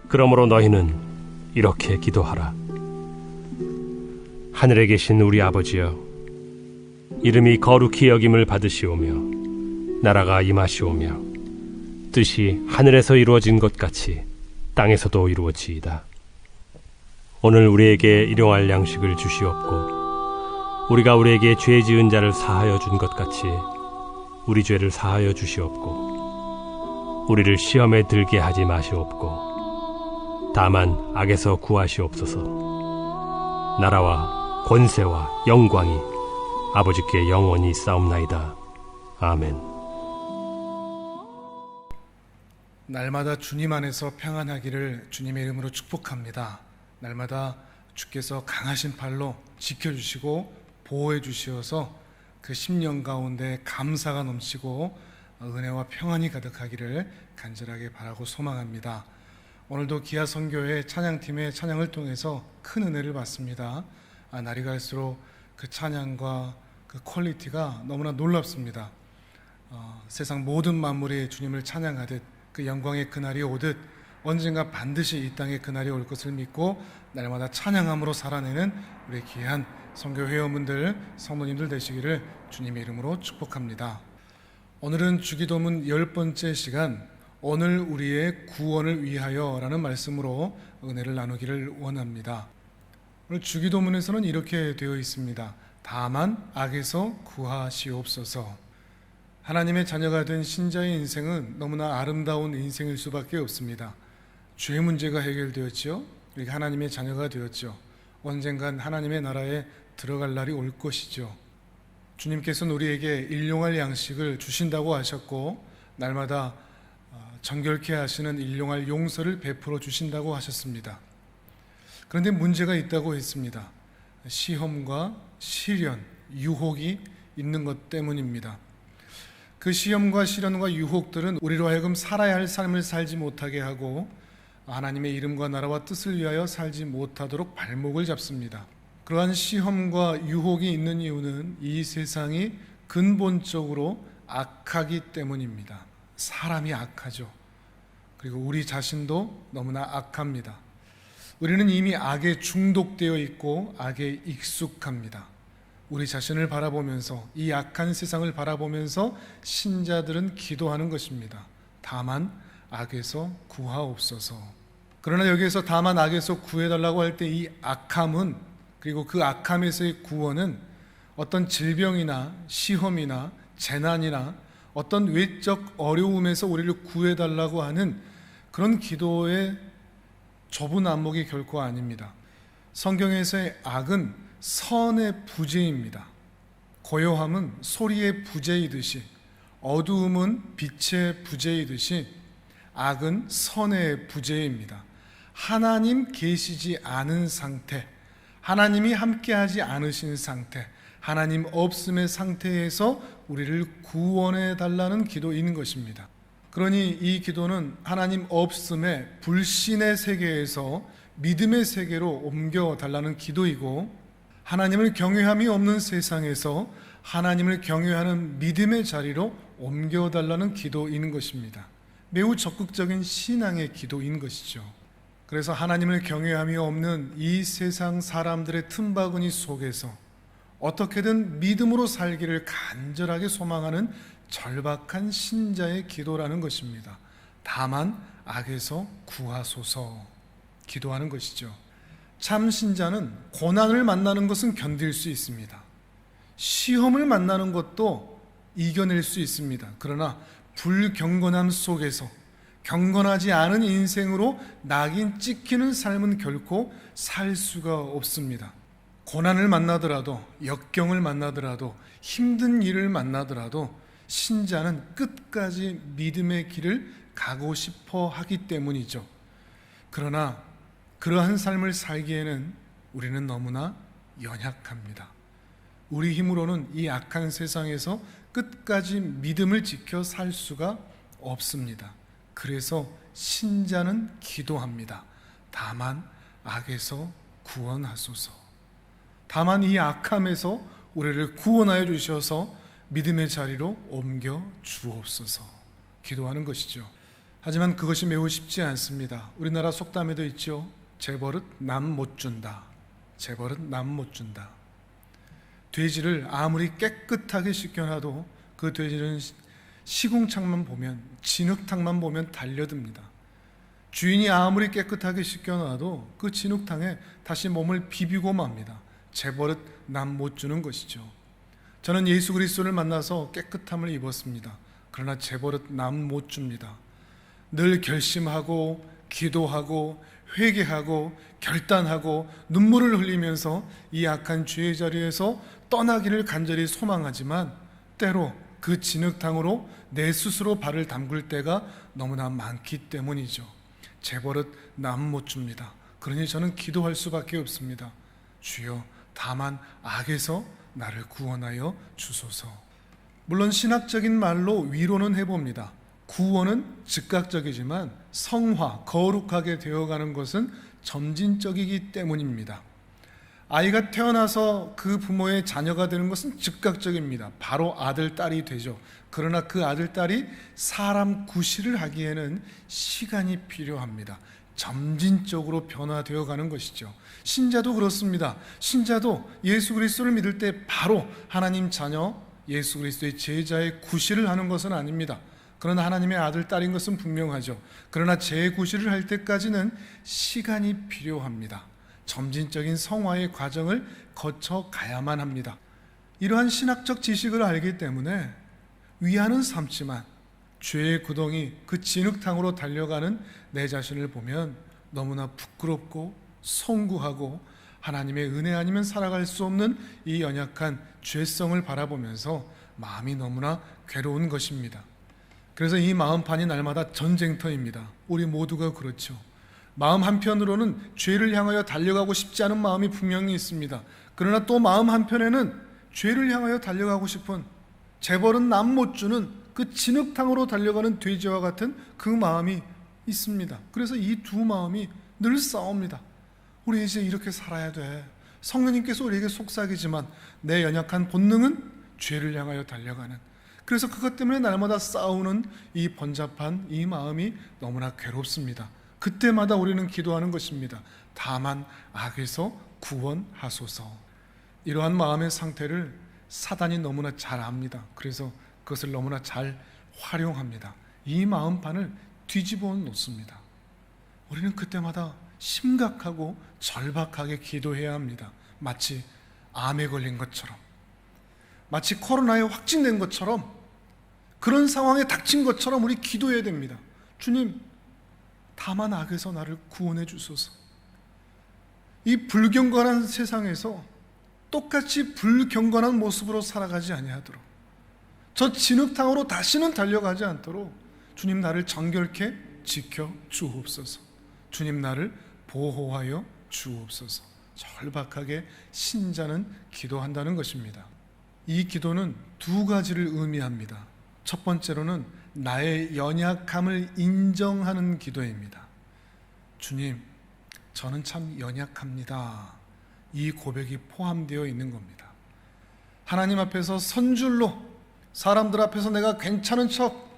그러므로 너희는 이렇게 기도하라. 하늘에 계신 우리 아버지여, 이름이 거룩히 여김을 받으시오며 나라가 임하시오며 뜻이 하늘에서 이루어진 것 같이 땅에서도 이루어지이다. 오늘 우리에게 일용할 양식을 주시옵고, 우리가 우리에게 죄 지은 자를 사하여 준 것 같이 우리 죄를 사하여 주시옵고, 우리를 시험에 들게 하지 마시옵고 다만 악에서 구하시옵소서. 나라와 권세와 영광이 아버지께 영원히 있사옵나이다. 아멘. 날마다 주님 안에서 평안하기를 주님의 이름으로 축복합니다. 날마다 주께서 강하신 팔로 지켜주시고 보호해 주시어서 그 10년 가운데 감사가 넘치고 은혜와 평안이 가득하기를 간절하게 바라고 소망합니다. 오늘도 기아 선교회 찬양팀의 찬양을 통해서 큰 은혜를 받습니다. 날이 갈수록 그 찬양과 그 퀄리티가 너무나 놀랍습니다. 세상 모든 만물이 주님을 찬양하듯 그 영광의 그날이 오듯 언젠가 반드시 이 땅에 그날이 올 것을 믿고 날마다 찬양함으로 살아내는 우리 귀한 선교 회원분들, 성도님들 되시기를 주님의 이름으로 축복합니다. 오늘은 주기도문 10번째 시간, 오늘 우리의 구원을 위하여 라는 말씀으로 은혜를 나누기를 원합니다. 오늘 주기도문에서는 이렇게 되어 있습니다. 다만 악에서 구하시옵소서. 하나님의 자녀가 된 신자의 인생은 너무나 아름다운 인생일 수밖에 없습니다. 죄 문제가 해결되었죠. 우리가 하나님의 자녀가 되었죠. 언젠간 하나님의 나라에 들어갈 날이 올 것이죠. 주님께서는 우리에게 일용할 양식을 주신다고 하셨고 날마다 정결케 하시는 일용할 용서를 베풀어 주신다고 하셨습니다. 그런데 문제가 있다고 했습니다. 시험과 시련, 유혹이 있는 것 때문입니다. 그 시험과 시련과 유혹들은 우리로 하여금 살아야 할 삶을 살지 못하게 하고 하나님의 이름과 나라와 뜻을 위하여 살지 못하도록 발목을 잡습니다. 그러한 시험과 유혹이 있는 이유는 이 세상이 근본적으로 악하기 때문입니다. 사람이 악하죠. 그리고 우리 자신도 너무나 악합니다. 우리는 이미 악에 중독되어 있고 악에 익숙합니다. 우리 자신을 바라보면서 이 악한 세상을 바라보면서 신자들은 기도하는 것입니다. 다만 악에서 구하옵소서. 그러나 여기에서 다만 악에서 구해달라고 할 때 이 악함은, 그리고 그 악함에서의 구원은 어떤 질병이나 시험이나 재난이나 어떤 외적 어려움에서 우리를 구해달라고 하는 그런 기도의 좁은 안목이 결코 아닙니다. 성경에서의 악은 선의 부재입니다. 고요함은 소리의 부재이듯이, 어두움은 빛의 부재이듯이 악은 선의 부재입니다. 하나님 계시지 않은 상태, 하나님이 함께하지 않으신 상태, 하나님 없음의 상태에서 우리를 구원해 달라는 기도인 것입니다. 그러니 이 기도는 하나님 없음의 불신의 세계에서 믿음의 세계로 옮겨 달라는 기도이고, 하나님을 경외함이 없는 세상에서 하나님을 경외하는 믿음의 자리로 옮겨달라는 기도인 것입니다. 매우 적극적인 신앙의 기도인 것이죠. 그래서 하나님을 경외함이 없는 이 세상 사람들의 틈바구니 속에서 어떻게든 믿음으로 살기를 간절하게 소망하는 절박한 신자의 기도라는 것입니다. 다만 악에서 구하소서 기도하는 것이죠. 참 신자는 고난을 만나는 것은 견딜 수 있습니다. 시험을 만나는 것도 이겨낼 수 있습니다. 그러나 불경건함 속에서 경건하지 않은 인생으로 낙인 찍히는 삶은 결코 살 수가 없습니다. 고난을 만나더라도, 역경을 만나더라도, 힘든 일을 만나더라도 신자는 끝까지 믿음의 길을 가고 싶어 하기 때문이죠. 그러나 그러한 삶을 살기에는 우리는 너무나 연약합니다. 우리 힘으로는 이 악한 세상에서 끝까지 믿음을 지켜 살 수가 없습니다. 그래서 신자는 기도합니다. 다만 악에서 구원하소서. 다만 이 악함에서 우리를 구원하여 주셔서 믿음의 자리로 옮겨 주옵소서 기도하는 것이죠. 하지만 그것이 매우 쉽지 않습니다. 우리나라 속담에도 있죠. 재벌은 남 못 준다. 재벌은 남 못 준다. 돼지를 아무리 깨끗하게 씻겨놔도 그 돼지는 시궁창만 보면, 진흙탕만 보면 달려듭니다. 주인이 아무리 깨끗하게 씻겨놔도 그 진흙탕에 다시 몸을 비비고 맙니다. 재벌은 남 못 주는 것이죠. 저는 예수 그리스도를 만나서 깨끗함을 입었습니다. 그러나 재벌은 남 못 줍니다. 늘 결심하고 기도하고 회개하고 결단하고 눈물을 흘리면서 이 악한 죄의 자리에서 떠나기를 간절히 소망하지만 때로 그 진흙탕으로 내 스스로 발을 담글 때가 너무나 많기 때문이죠. 제 버릇 남 못 줍니다. 그러니 저는 기도할 수밖에 없습니다. 주여, 다만 악에서 나를 구원하여 주소서. 물론 신학적인 말로 위로는 해봅니다. 구원은 즉각적이지만 성화, 거룩하게 되어가는 것은 점진적이기 때문입니다. 아이가 태어나서 그 부모의 자녀가 되는 것은 즉각적입니다. 바로 아들, 딸이 되죠. 그러나 그 아들, 딸이 사람 구실을 하기에는 시간이 필요합니다. 점진적으로 변화되어 가는 것이죠. 신자도 그렇습니다. 신자도 예수 그리스도를 믿을 때 바로 하나님 자녀, 예수 그리스도의 제자의 구실을 하는 것은 아닙니다. 그러나 하나님의 아들, 딸인 것은 분명하죠. 그러나 재구실을 할 때까지는 시간이 필요합니다. 점진적인 성화의 과정을 거쳐 가야만 합니다. 이러한 신학적 지식을 알기 때문에 위안은 삼지만 죄의 구덩이, 그 진흙탕으로 달려가는 내 자신을 보면 너무나 부끄럽고 송구하고 하나님의 은혜 아니면 살아갈 수 없는 이 연약한 죄성을 바라보면서 마음이 너무나 괴로운 것입니다. 그래서 이 마음판이 날마다 전쟁터입니다. 우리 모두가 그렇죠. 마음 한편으로는 죄를 향하여 달려가고 싶지 않은 마음이 분명히 있습니다. 그러나 또 마음 한편에는 죄를 향하여 달려가고 싶은, 재벌은 남 못 주는 그 진흙탕으로 달려가는 돼지와 같은 그 마음이 있습니다. 그래서 이 두 마음이 늘 싸웁니다. 우리 이제 이렇게 살아야 돼. 성령님께서 우리에게 속삭이지만 내 연약한 본능은 죄를 향하여 달려가는, 그래서 그것 때문에 날마다 싸우는 이 번잡한 이 마음이 너무나 괴롭습니다. 그때마다 우리는 기도하는 것입니다. 다만 악에서 구원하소서. 이러한 마음의 상태를 사단이 너무나 잘 압니다. 그래서 그것을 너무나 잘 활용합니다. 이 마음판을 뒤집어 놓습니다. 우리는 그때마다 심각하고 절박하게 기도해야 합니다. 마치 암에 걸린 것처럼, 마치 코로나에 확진된 것처럼, 그런 상황에 닥친 것처럼 우리 기도해야 됩니다. 주님, 다만 악에서 나를 구원해 주소서. 이 불경건한 세상에서 똑같이 불경건한 모습으로 살아가지 아니하도록, 저 진흙탕으로 다시는 달려가지 않도록 주님 나를 정결케 지켜 주옵소서. 주님 나를 보호하여 주옵소서. 절박하게 신자는 기도한다는 것입니다. 이 기도는 두 가지를 의미합니다. 첫 번째로는 나의 연약함을 인정하는 기도입니다. 주님, 저는 참 연약합니다. 이 고백이 포함되어 있는 겁니다. 하나님 앞에서 선줄로, 사람들 앞에서 내가 괜찮은 척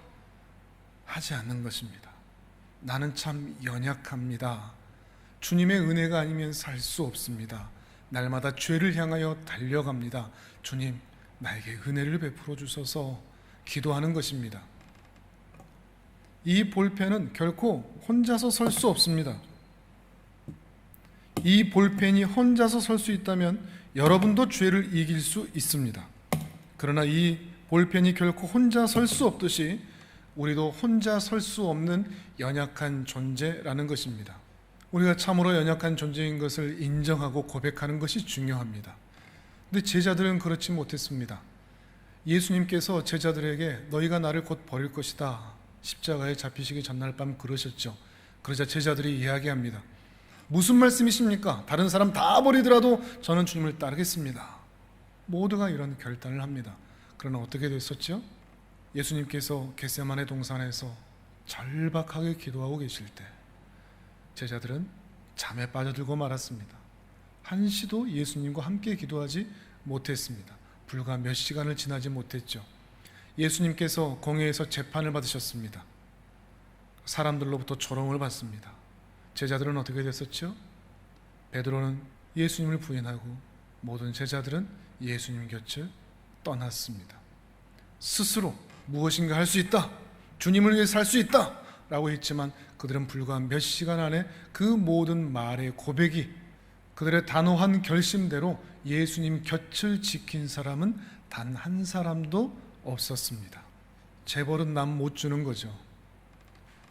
하지 않는 것입니다. 나는 참 연약합니다. 주님의 은혜가 아니면 살 수 없습니다. 날마다 죄를 향하여 달려갑니다. 주님, 나에게 은혜를 베풀어 주셔서 기도하는 것입니다. 이 볼펜은 결코 혼자서 설 수 없습니다. 이 볼펜이 혼자서 설 수 있다면 여러분도 죄를 이길 수 있습니다. 그러나 이 볼펜이 결코 혼자 설 수 없듯이 우리도 혼자 설 수 없는 연약한 존재라는 것입니다. 우리가 참으로 연약한 존재인 것을 인정하고 고백하는 것이 중요합니다. 근데 제자들은 그렇지 못했습니다. 예수님께서 제자들에게 너희가 나를 곧 버릴 것이다, 십자가에 잡히시기 전날 밤 그러셨죠. 그러자 제자들이 이야기합니다. 무슨 말씀이십니까? 다른 사람 다 버리더라도 저는 주님을 따르겠습니다. 모두가 이런 결단을 합니다. 그러나 어떻게 됐었죠? 예수님께서 겟세마네 동산에서 절박하게 기도하고 계실 때 제자들은 잠에 빠져들고 말았습니다. 한시도 예수님과 함께 기도하지 못했습니다. 불과 몇 시간을 지나지 못했죠. 예수님께서 공회에서 재판을 받으셨습니다. 사람들로부터 조롱을 받습니다. 제자들은 어떻게 됐었죠? 베드로는 예수님을 부인하고 모든 제자들은 예수님 곁을 떠났습니다. 스스로 무엇인가 할 수 있다, 주님을 위해 살 수 있다 라고 했지만 그들은 불과 몇 시간 안에 그 모든 말의 고백이, 그들의 단호한 결심대로 예수님 곁을 지킨 사람은 단 한 사람도 없었습니다. 재벌은 남 못 주는 거죠.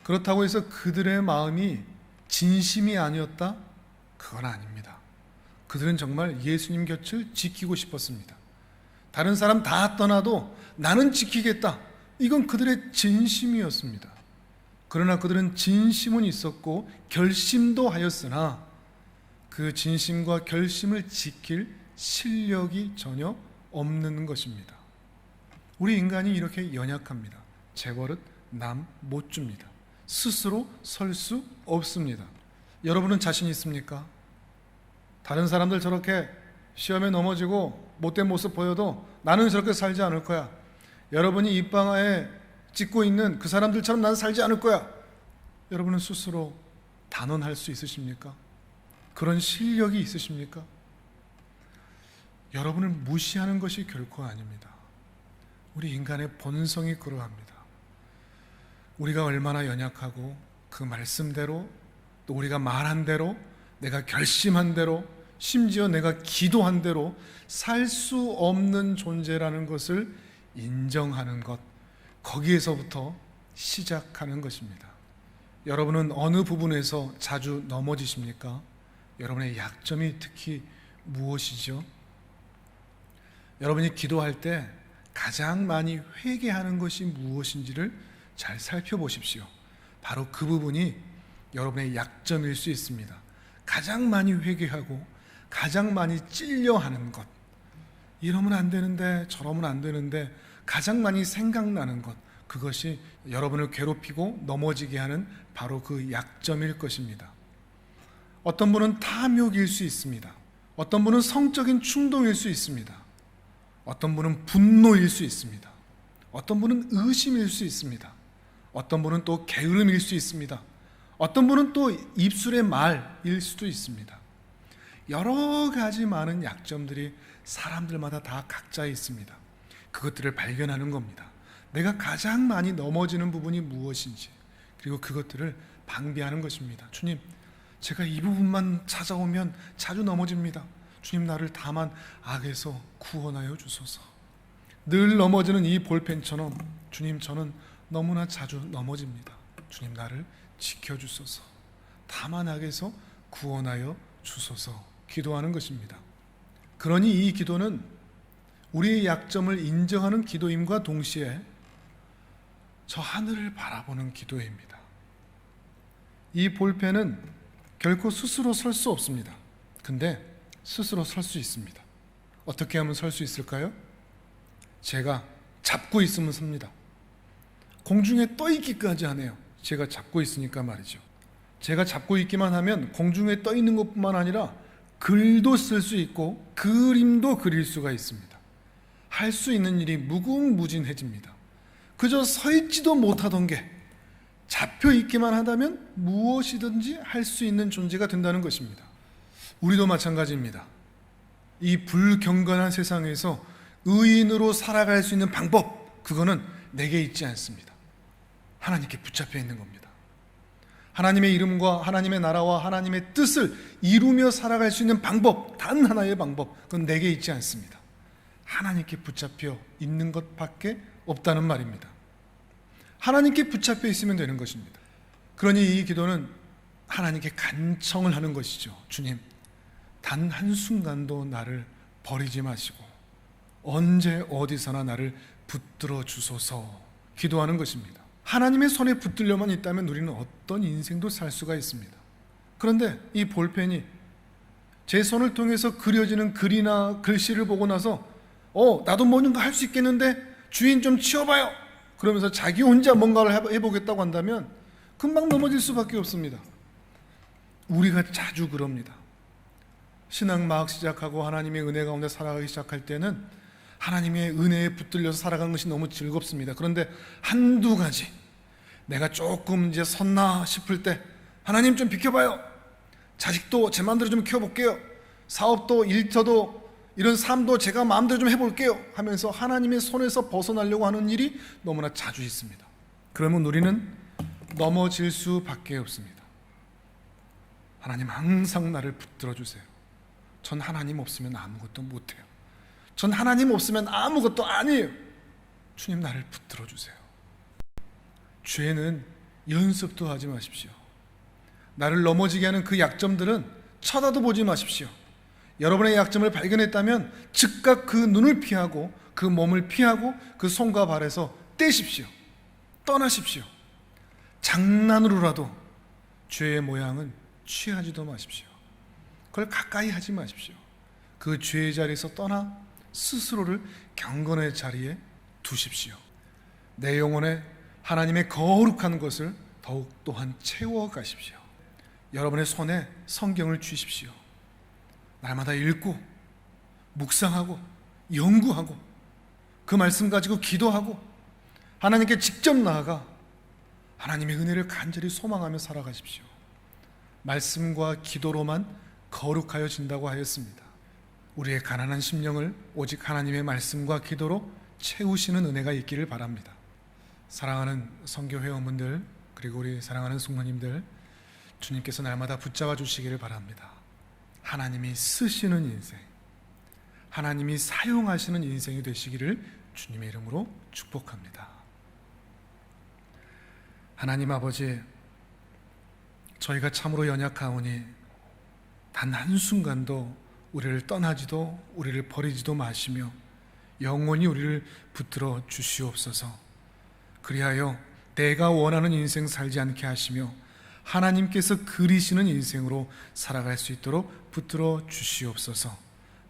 그렇다고 해서 그들의 마음이 진심이 아니었다? 그건 아닙니다. 그들은 정말 예수님 곁을 지키고 싶었습니다. 다른 사람 다 떠나도 나는 지키겠다. 이건 그들의 진심이었습니다. 그러나 그들은 진심은 있었고 결심도 하였으나 그 진심과 결심을 지킬 실력이 전혀 없는 것입니다. 우리 인간이 이렇게 연약합니다. 재벌은 남 못 줍니다. 스스로 설 수 없습니다. 여러분은 자신 있습니까? 다른 사람들 저렇게 시험에 넘어지고 못된 모습 보여도 나는 저렇게 살지 않을 거야. 여러분이 입방아에 찍고 있는 그 사람들처럼 나는 살지 않을 거야. 여러분은 스스로 단언할 수 있으십니까? 그런 실력이 있으십니까? 여러분을 무시하는 것이 결코 아닙니다. 우리 인간의 본성이 그러합니다. 우리가 얼마나 연약하고 그 말씀대로 또 우리가 말한 대로 내가 결심한 대로 심지어 내가 기도한 대로 살 수 없는 존재라는 것을 인정하는 것, 거기에서부터 시작하는 것입니다. 여러분은 어느 부분에서 자주 넘어지십니까? 여러분의 약점이 특히 무엇이죠? 여러분이 기도할 때 가장 많이 회개하는 것이 무엇인지를 잘 살펴보십시오. 바로 그 부분이 여러분의 약점일 수 있습니다. 가장 많이 회개하고 가장 많이 찔려하는 것, 이러면 안 되는데 저러면 안 되는데 가장 많이 생각나는 것, 그것이 여러분을 괴롭히고 넘어지게 하는 바로 그 약점일 것입니다. 어떤 분은 탐욕일 수 있습니다. 어떤 분은 성적인 충동일 수 있습니다. 어떤 분은 분노일 수 있습니다. 어떤 분은 의심일 수 있습니다. 어떤 분은 또 게으름일 수 있습니다. 어떤 분은 또 입술의 말일 수도 있습니다. 여러 가지 많은 약점들이 사람들마다 다 각자 있습니다. 그것들을 발견하는 겁니다. 내가 가장 많이 넘어지는 부분이 무엇인지, 그리고 그것들을 방비하는 것입니다. 주님, 제가 이 부분만 찾아오면 자주 넘어집니다. 주님, 나를 다만 악에서 구원하여 주소서. 늘 넘어지는 이 볼펜처럼 주님, 저는 너무나 자주 넘어집니다. 주님, 나를 지켜주소서. 다만 악에서 구원하여 주소서. 기도하는 것입니다. 그러니 이 기도는 우리의 약점을 인정하는 기도임과 동시에 저 하늘을 바라보는 기도입니다. 이 볼펜은 결코 스스로 설 수 없습니다. 근데 스스로 설 수 있습니다. 어떻게 하면 설 수 있을까요? 제가 잡고 있으면 섭니다. 공중에 떠 있기까지 하네요. 제가 잡고 있으니까 말이죠. 제가 잡고 있기만 하면 공중에 떠 있는 것뿐만 아니라 글도 쓸 수 있고 그림도 그릴 수가 있습니다. 할 수 있는 일이 무궁무진해집니다. 그저 서 있지도 못하던 게 잡혀 있기만 하다면 무엇이든지 할 수 있는 존재가 된다는 것입니다. 우리도 마찬가지입니다. 이 불경건한 세상에서 의인으로 살아갈 수 있는 방법, 그거는 내게 있지 않습니다. 하나님께 붙잡혀 있는 겁니다. 하나님의 이름과 하나님의 나라와 하나님의 뜻을 이루며 살아갈 수 있는 방법, 단 하나의 방법, 그건 내게 있지 않습니다. 하나님께 붙잡혀 있는 것밖에 없다는 말입니다. 하나님께 붙잡혀 있으면 되는 것입니다. 그러니 이 기도는 하나님께 간청을 하는 것이죠. 주님, 단 한순간도 나를 버리지 마시고 언제 어디서나 나를 붙들어 주소서 기도하는 것입니다. 하나님의 손에 붙들려만 있다면 우리는 어떤 인생도 살 수가 있습니다. 그런데 이 볼펜이 제 손을 통해서 그려지는 글이나 글씨를 보고 나서 나도 뭔가 할 수 있겠는데 주인 좀 치워봐요 그러면서 자기 혼자 뭔가를 해보겠다고 한다면 금방 넘어질 수밖에 없습니다. 우리가 자주 그럽니다. 신앙 막 시작하고 하나님의 은혜 가운데 살아가기 시작할 때는 하나님의 은혜에 붙들려서 살아가는 것이 너무 즐겁습니다. 그런데 한두 가지 내가 조금 이제 섰나 싶을 때 하나님 좀 비켜봐요. 자식도 제 마음대로 좀 키워볼게요. 사업도 일터도 이런 삶도 제가 마음대로 좀 해볼게요 하면서 하나님의 손에서 벗어나려고 하는 일이 너무나 자주 있습니다. 그러면 우리는 넘어질 수밖에 없습니다. 하나님 항상 나를 붙들어 주세요. 전 하나님 없으면 아무것도 못해요. 전 하나님 없으면 아무것도 아니에요. 주님, 나를 붙들어 주세요. 죄는 연습도 하지 마십시오. 나를 넘어지게 하는 그 약점들은 쳐다도 보지 마십시오. 여러분의 약점을 발견했다면 즉각 그 눈을 피하고 그 몸을 피하고 그 손과 발에서 떼십시오. 떠나십시오. 장난으로라도 죄의 모양은 취하지도 마십시오. 그걸 가까이 하지 마십시오. 그 죄의 자리에서 떠나 스스로를 경건의 자리에 두십시오. 내 영혼에 하나님의 거룩한 것을 더욱 또한 채워 가십시오. 여러분의 손에 성경을 쥐십시오. 날마다 읽고 묵상하고 연구하고 그 말씀 가지고 기도하고 하나님께 직접 나아가 하나님의 은혜를 간절히 소망하며 살아가십시오. 말씀과 기도로만 거룩하여진다고 하였습니다. 우리의 가난한 심령을 오직 하나님의 말씀과 기도로 채우시는 은혜가 있기를 바랍니다. 사랑하는 선교 회원분들, 그리고 우리 사랑하는 숙모님들, 주님께서 날마다 붙잡아 주시기를 바랍니다. 하나님이 쓰시는 인생, 하나님이 사용하시는 인생이 되시기를 주님의 이름으로 축복합니다. 하나님 아버지, 저희가 참으로 연약하오니 단 한순간도 우리를 떠나지도 우리를 버리지도 마시며 영원히 우리를 붙들어 주시옵소서. 그리하여 내가 원하는 인생 살지 않게 하시며 하나님께서 그리시는 인생으로 살아갈 수 있도록 붙들어 주시옵소서.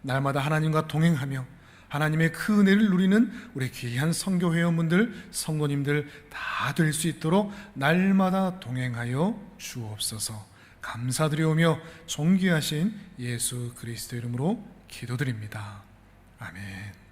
날마다 하나님과 동행하며 하나님의 그 은혜를 누리는 우리 귀한 선교 회원분들, 성도님들 다 될 수 있도록 날마다 동행하여 주옵소서. 감사드리오며 존귀하신 예수 그리스도 이름으로 기도드립니다. 아멘.